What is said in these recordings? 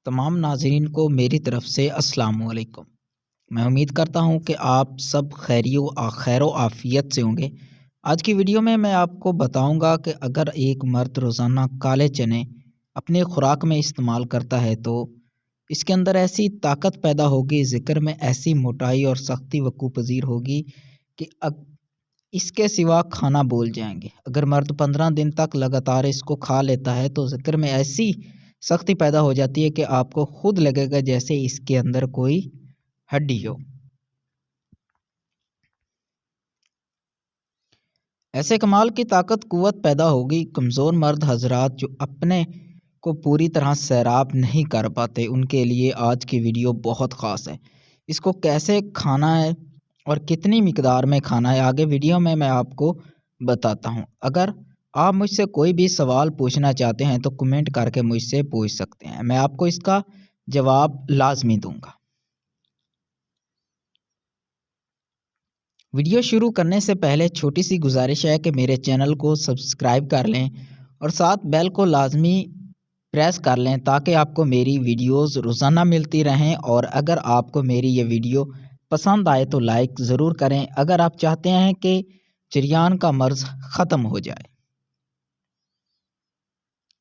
تمام ناظرین کو میری طرف سے السلام علیکم۔ میں امید کرتا ہوں کہ آپ سب خیر و عافیت سے ہوں گے۔ آج کی ویڈیو میں آپ کو بتاؤں گا کہ اگر ایک مرد روزانہ کالے چنے اپنی خوراک میں استعمال کرتا ہے تو اس کے اندر ایسی طاقت پیدا ہوگی، ذکر میں ایسی موٹائی اور سختی وقوع پذیر ہوگی کہ اس کے سوا کھانا بھول جائیں گے۔ اگر مرد 15 دن تک لگاتار اس کو کھا لیتا ہے تو ذکر میں ایسی سختی پیدا ہو جاتی ہے کہ آپ کو خود لگے گا جیسے اس کے اندر کوئی ہڈی ہو۔ ایسے کمال کی طاقت قوت پیدا ہوگی۔ کمزور مرد حضرات جو اپنے کو پوری طرح سیراب نہیں کر پاتے، ان کے لیے آج کی ویڈیو بہت خاص ہے۔ اس کو کیسے کھانا ہے اور کتنی مقدار میں کھانا ہے آگے ویڈیو میں آپ کو بتاتا ہوں۔ اگر آپ مجھ سے کوئی بھی سوال پوچھنا چاہتے ہیں تو کمنٹ کر کے مجھ سے پوچھ سکتے ہیں، میں آپ کو اس کا جواب لازمی دوں گا۔ ویڈیو شروع کرنے سے پہلے چھوٹی سی گزارش ہے کہ میرے چینل کو سبسکرائب کر لیں اور ساتھ بیل کو لازمی پریس کر لیں تاکہ آپ کو میری ویڈیوز روزانہ ملتی رہیں، اور اگر آپ کو میری یہ ویڈیو پسند آئے تو لائک ضرور کریں اگر آپ چاہتے ہیں کہ چریان کا مرض ختم ہو جائے،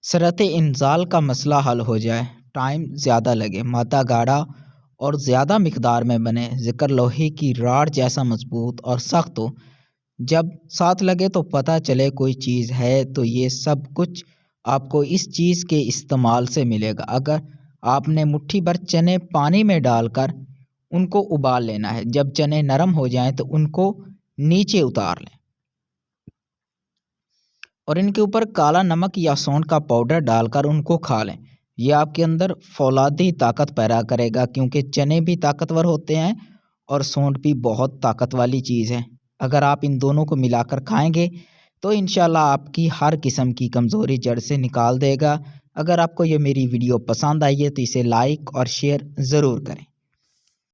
سرعت انزال کا مسئلہ حل ہو جائے، ٹائم زیادہ لگے، مادہ گاڑھا اور زیادہ مقدار میں بنے، ذکر لوہے کی راڑ جیسا مضبوط اور سخت ہو، جب ساتھ لگے تو پتہ چلے کوئی چیز ہے، تو یہ سب کچھ آپ کو اس چیز کے استعمال سے ملے گا۔ اگر آپ نے مٹھی بھر چنے پانی میں ڈال کر ان کو ابال لینا ہے، جب چنے نرم ہو جائیں تو ان کو نیچے اتار لیں اور ان کے اوپر کالا نمک یا سونڈ کا پاؤڈر ڈال کر ان کو کھا لیں۔ یہ آپ کے اندر فولادی طاقت پیدا کرے گا، کیونکہ چنے بھی طاقتور ہوتے ہیں اور سونڈ بھی بہت طاقت والی چیز ہے۔ اگر آپ ان دونوں کو ملا کر کھائیں گے تو انشاءاللہ آپ کی ہر قسم کی کمزوری جڑ سے نکال دے گا۔ اگر آپ کو یہ میری ویڈیو پسند آئی ہے تو اسے لائک اور شیئر ضرور کریں۔